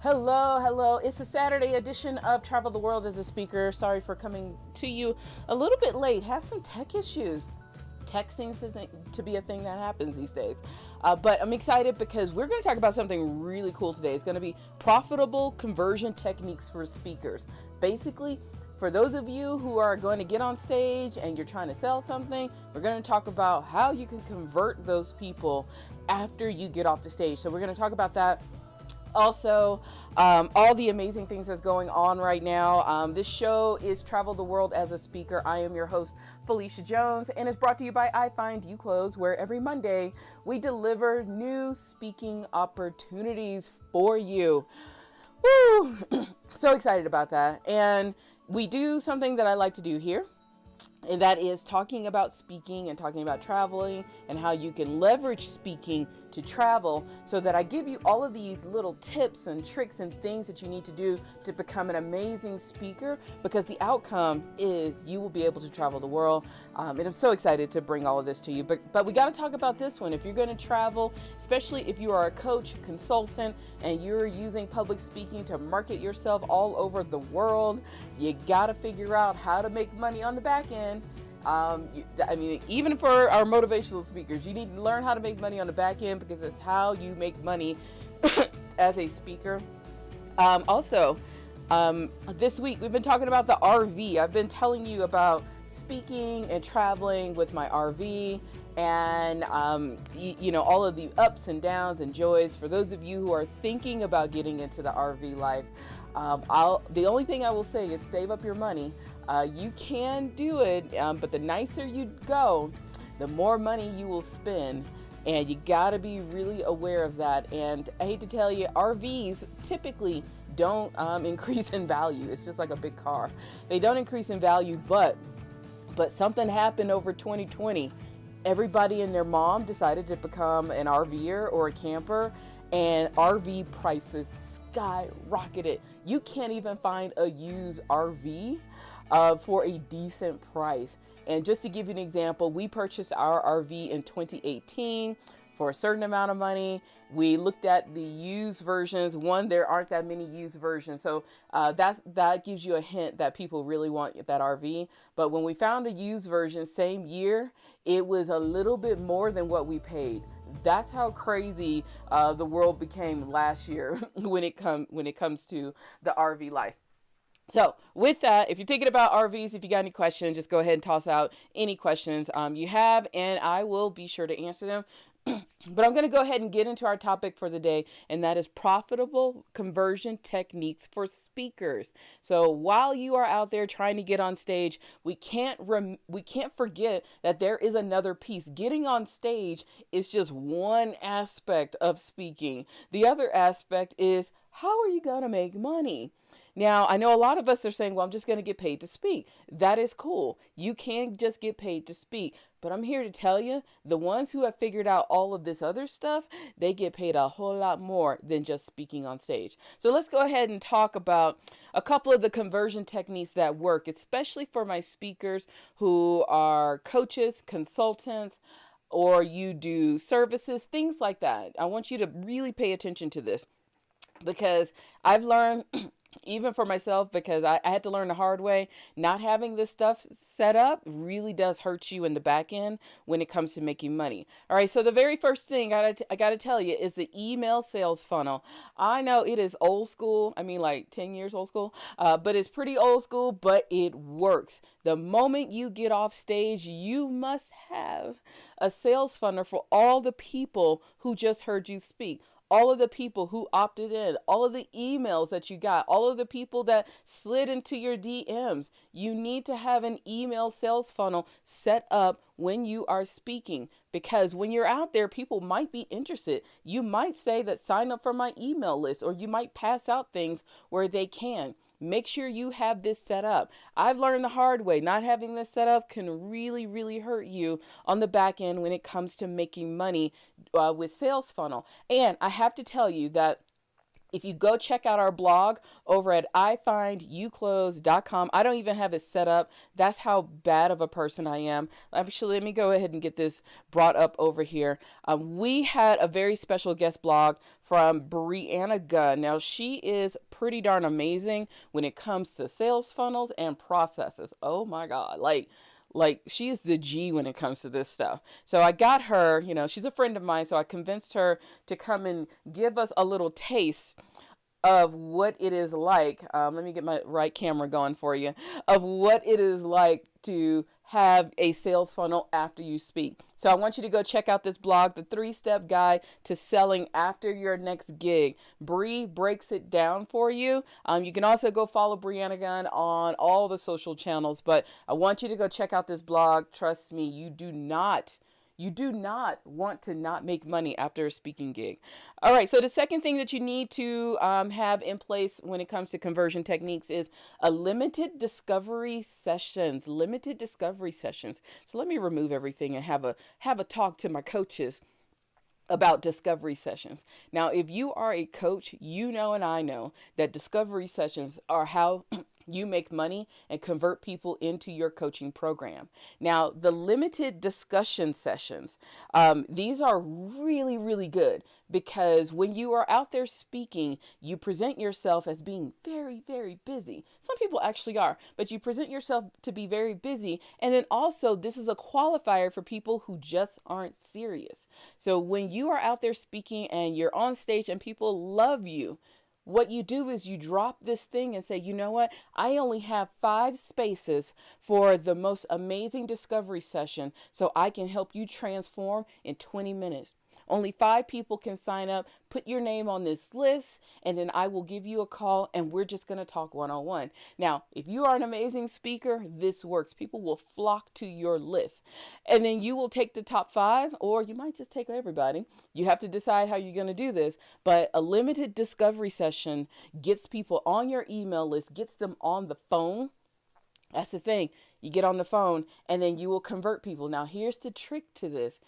Hello, hello. It's a Saturday edition of Travel the World as a Speaker. Sorry for coming to you a little bit late. Had some tech issues. Tech seems to be a thing that happens these days. But I'm excited because we're going to talk about something really cool today. It's going to be profitable conversion techniques for speakers. Basically, for those of you who are going to get on stage and you're trying to sell something, we're going to talk about how you can convert those people after you get off the stage. So we're going to talk about that. Also, all the amazing things that's going on right now. This show is Travel the World as a Speaker. I am your host, Phylecia Jones, and it's brought to you by iFind You Close, where every Monday we deliver new speaking opportunities for you. Woo! So excited about that. And we do something that I like to do here. And that is talking about speaking and talking about traveling and how you can leverage speaking to travel, so that I give you all of these little tips and tricks and things that you need to do to become an amazing speaker, because the outcome is you will be able to travel the world. And I'm so excited to bring all of this to you. But we got to talk about this one. If you're going to travel, especially if you are a coach, consultant, and you're using public speaking to market yourself all over the world, you got to figure out how to make money on the back end. Even for our motivational speakers, you need to learn how to make money on the back end, because it's how you make money as a speaker. This week we've been talking about the RV. I've been telling you about speaking and traveling with my RV, and all of the ups and downs and joys. For those of you who are thinking about getting into the RV life, the only thing I will say is save up your money. You can do it, but the nicer you go, the more money you will spend, and you got to be really aware of that. And I hate to tell you, RVs typically don't increase in value. It's just like a big car. They don't increase in value, but something happened over 2020. Everybody and their mom decided to become an RVer or a camper, and RV prices skyrocketed. You can't even find a used RV for a decent price. And just to give you an example, we purchased our RV in 2018 for a certain amount of money. We looked at the used versions. One, there aren't that many used versions, so that gives you a hint that people really want that RV. But when we found a used version same year, it was a little bit more than what we paid. That's how crazy the world became last year when it comes to the RV life. So with that, if you're thinking about RVs, if you got any questions, just go ahead and toss out any questions you have, and I will be sure to answer them. But I'm going to go ahead and get into our topic for the day, and that is profitable conversion techniques for speakers. So while you are out there trying to get on stage, we can't forget that there is another piece. Getting on stage is just one aspect of speaking. The other aspect is, how are you going to make money? Now, I know a lot of us are saying, well, I'm just going to get paid to speak. That is cool. You can just get paid to speak. But I'm here to tell you, the ones who have figured out all of this other stuff, they get paid a whole lot more than just speaking on stage. So let's go ahead and talk about a couple of the conversion techniques that work, especially for my speakers who are coaches, consultants, or you do services, things like that. I want you to really pay attention to this, because I've learned even for myself, because I had to learn the hard way, not having this stuff set up really does hurt you in the back end when it comes to making money. All right, so the very first thing I got to tell you is the email sales funnel. I know it is old school. I mean, like 10 years old school, but it's pretty old school, but it works. The moment you get off stage, you must have a sales funnel for all the people who just heard you speak. All of the people who opted in, all of the emails that you got, all of the people that slid into your DMs. You need to have an email sales funnel set up when you are speaking, because when you're out there, people might be interested. You might say that sign up for my email list, or you might pass out things where they can. Make sure you have this set up. I've learned the hard way. Not having this set up can really, really hurt you on the back end when it comes to making money with sales funnel. And I have to tell you that If you go check out our blog over at iFindYouClothes.com, I don't even have it set up. That's how bad of a person I am. Actually, let me go ahead and get this brought up over here. We had a very special guest blog from Brianna Gunn. Now, she is pretty darn amazing when it comes to sales funnels and processes. Oh my God. Like she is the G when it comes to this stuff. So I got her, she's a friend of mine. So I convinced her to come and give us a little taste of what it is like. Let me get my right camera going for you, of what it is like to have a sales funnel after you speak. So I want you to go check out this blog, the 3-step guide to selling after your next gig. Bree breaks it down for you. You can also go follow Brianna Gunn on all the social channels, but I want you to go check out this blog. Trust me, you do not want to not make money after a speaking gig. All right, so the second thing that you need to have in place when it comes to conversion techniques is a limited discovery sessions. So let me remove everything and have a talk to my coaches about discovery sessions. Now, if you are a coach, you know and I know that discovery sessions are how you make money and convert people into your coaching program. Now, the limited discussion sessions, these are really, really good because when you are out there speaking, you present yourself as being very, very busy. Some people actually are, but you present yourself to be very busy. And then also, this is a qualifier for people who just aren't serious. So when you are out there speaking and you're on stage and people love you, what you do is you drop this thing and say, you know what? I only have 5 spaces for the most amazing discovery session, so I can help you transform in 20 minutes. Only 5 people can sign up. Put your name on this list, and then I will give you a call, and we're just going to talk one-on-one. Now, if you are an amazing speaker, this works. People will flock to your list. And then you will take the top 5, or you might just take everybody. You have to decide how you're going to do this. But a limited discovery session gets people on your email list, gets them on the phone. That's the thing. You get on the phone, and then you will convert people. Now, here's the trick to this.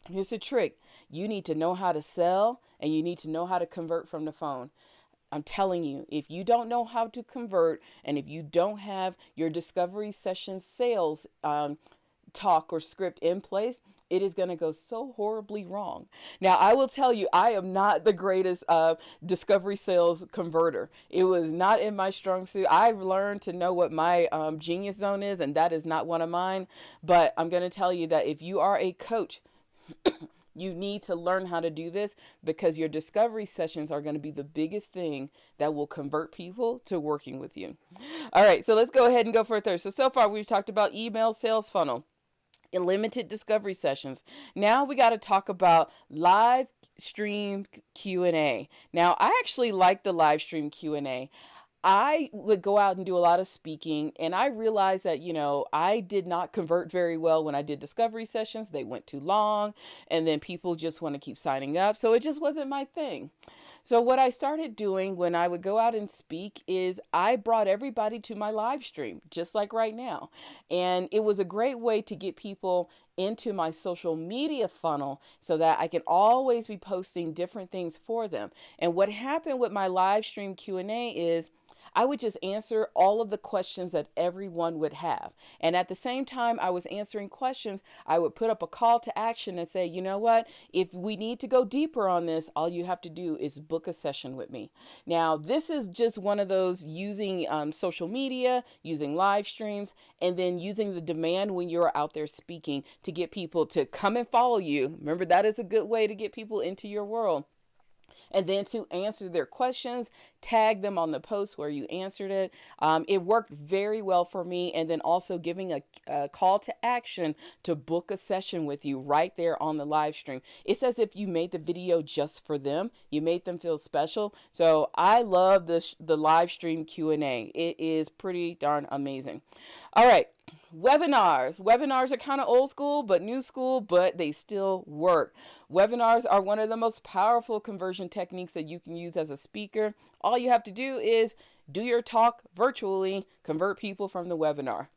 Here's the trick. You need to know how to sell and you need to know how to convert from the phone. I'm telling you, if you don't know how to convert and if you don't have your discovery session sales talk or script in place, it is going to go so horribly wrong. Now, I will tell you, I am not the greatest discovery sales converter. It was not in my strong suit. I've learned to know what my genius zone is, and that is not one of mine. But I'm going to tell you that if you are a coach, you need to learn how to do this because your discovery sessions are going to be the biggest thing that will convert people to working with you. All right, so let's go ahead and go further. So far we've talked about email sales funnel, limited discovery sessions. Now we got to talk about live stream Q&A. Now, I actually like the live stream Q&A. I would go out and do a lot of speaking, and I realized that, I did not convert very well when I did discovery sessions. They went too long, and then people just want to keep signing up. So it just wasn't my thing. So what I started doing when I would go out and speak is I brought everybody to my live stream, just like right now. And it was a great way to get people into my social media funnel so that I can always be posting different things for them. And what happened with my live stream Q&A is I would just answer all of the questions that everyone would have. And at the same time I was answering questions, I would put up a call to action and say, you know what, if we need to go deeper on this, all you have to do is book a session with me. Now, this is just one of those using social media, using live streams, and then using the demand when you're out there speaking to get people to come and follow you. Remember, that is a good way to get people into your world. And then to answer their questions, tag them on the post where you answered it. It worked very well for me. And then also giving a call to action to book a session with you right there on the live stream. It's as if you made the video just for them. You made them feel special. So I love the live stream Q&A. It is pretty darn amazing. All right. Webinars are kind of old school, but new school, but they still work. Webinars are one of the most powerful conversion techniques that you can use as a speaker. All you have to do is do your talk virtually, convert people from the webinar.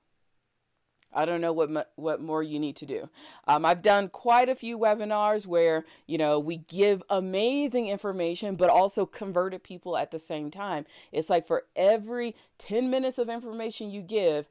I don't know what more you need to do. I've done quite a few webinars where, we give amazing information, but also converted people at the same time. It's like for every 10 minutes of information you give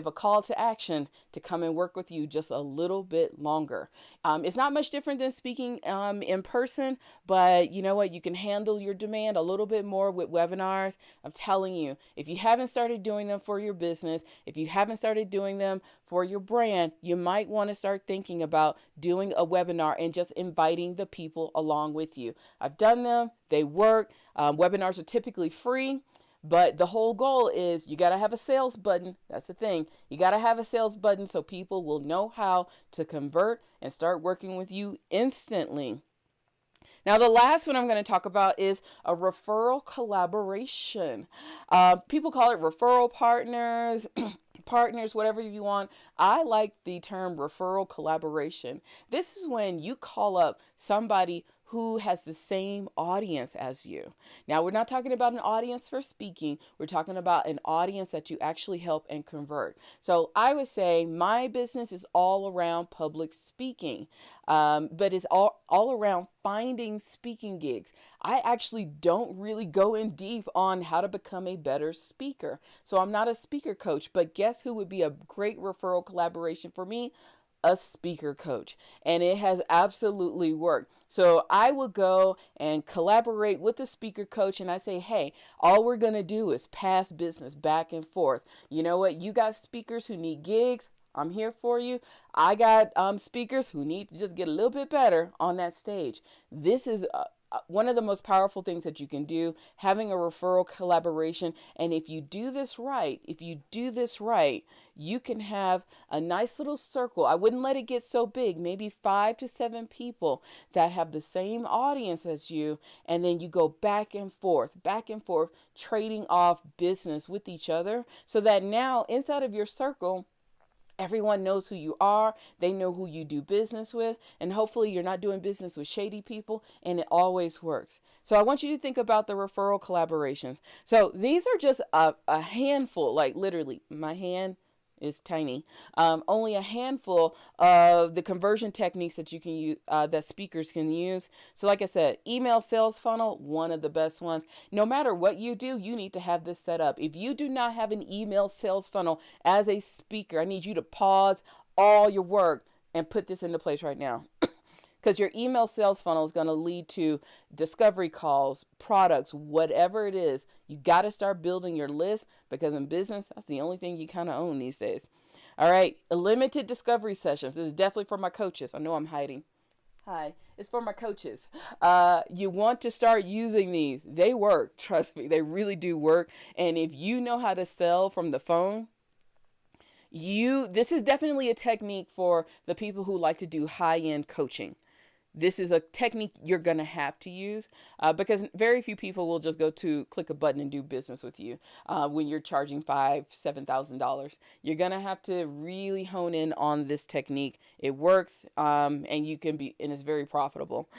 a call to action to come and work with you just a little bit longer. It's not much different than speaking in person, but you know what? You can handle your demand a little bit more with webinars. I'm telling you, if you haven't started doing them for your business, if you haven't started doing them for your brand, you might want to start thinking about doing a webinar and just inviting the people along with you. I've done them, they work. Webinars are typically free. But the whole goal is you got to have a sales button. That's the thing. You got to have a sales button so people will know how to convert and start working with you instantly. Now, the last one I'm going to talk about is a referral collaboration. People call it referral partners, partners, whatever you want. I like the term referral collaboration. This is when you call up somebody who has the same audience as you. Now, we're not talking about an audience for speaking. We're talking about an audience that you actually help and convert. So I would say my business is all around public speaking, but it's all around finding speaking gigs. I actually don't really go in deep on how to become a better speaker. So I'm not a speaker coach, but guess who would be a great referral collaboration for me? A speaker coach. And it has absolutely worked. So I will go and collaborate with the speaker coach, and I say, hey, all we're going to do is pass business back and forth. You know what? You got speakers who need gigs. I'm here for you. I got speakers who need to just get a little bit better on that stage. This is one of the most powerful things that you can do, having a referral collaboration. And if you do this right, you can have a nice little circle. I wouldn't let it get so big, maybe 5 to 7 people that have the same audience as you. And then you go back and forth, trading off business with each other so that now inside of your circle, everyone knows who you are. They know who you do business with. And hopefully you're not doing business with shady people. And it always works. So I want you to think about the referral collaborations. So these are just a handful, like literally my hand is tiny. Only a handful of the conversion techniques that you can use, that speakers can use. So like I said, email sales funnel, one of the best ones. No matter what you do, you need to have this set up. If you do not have an email sales funnel as a speaker, I need you to pause all your work and put this into place right now. Because your email sales funnel is going to lead to discovery calls, products, whatever it is. You got to start building your list because in business, that's the only thing you kind of own these days. All right, limited discovery sessions. This is definitely for my coaches. I know I'm hiding. Hi, it's for my coaches. You want to start using these. They work. Trust me, they really do work. And if you know how to sell from the phone, this is definitely a technique for the people who like to do high-end coaching. This is a technique you're going to have to use because very few people will just go to click a button and do business with you when you're charging $5,000, $7,000. You're going to have to really hone in on this technique. It works and it's very profitable.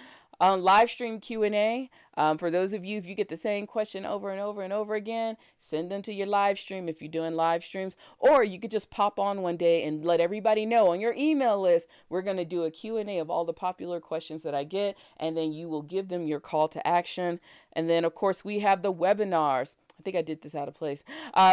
Live stream Q&A. For those of you, if you get the same question over and over and over again, send them to your live stream if you're doing live streams. Or you could just pop on one day and let everybody know on your email list, we're going to do a Q&A of all the popular questions that I get, and then you will give them your call to action. And then, of course, we have the webinars. I think I did this out of place.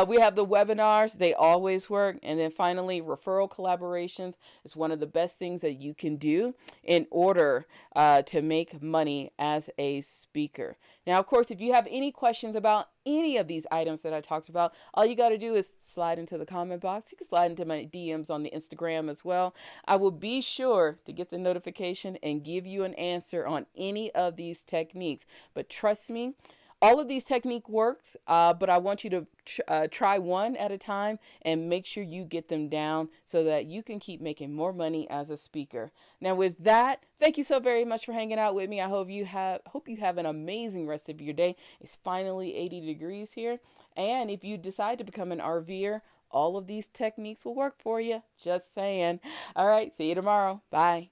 We have the webinars. They always work. And then finally, referral collaborations is one of the best things that you can do in order to make money as a speaker. Now, of course, if you have any questions about any of these items that I talked about, all you got to do is slide into the comment box. You can slide into my DMs on the Instagram as well. I will be sure to get the notification and give you an answer on any of these techniques. But trust me, all of these techniques works, but I want you to try one at a time and make sure you get them down so that you can keep making more money as a speaker. Now with that, thank you so very much for hanging out with me. I hope you have an amazing rest of your day. It's finally 80 degrees here. And if you decide to become an RVer, all of these techniques will work for you. Just saying. All right, see you tomorrow. Bye.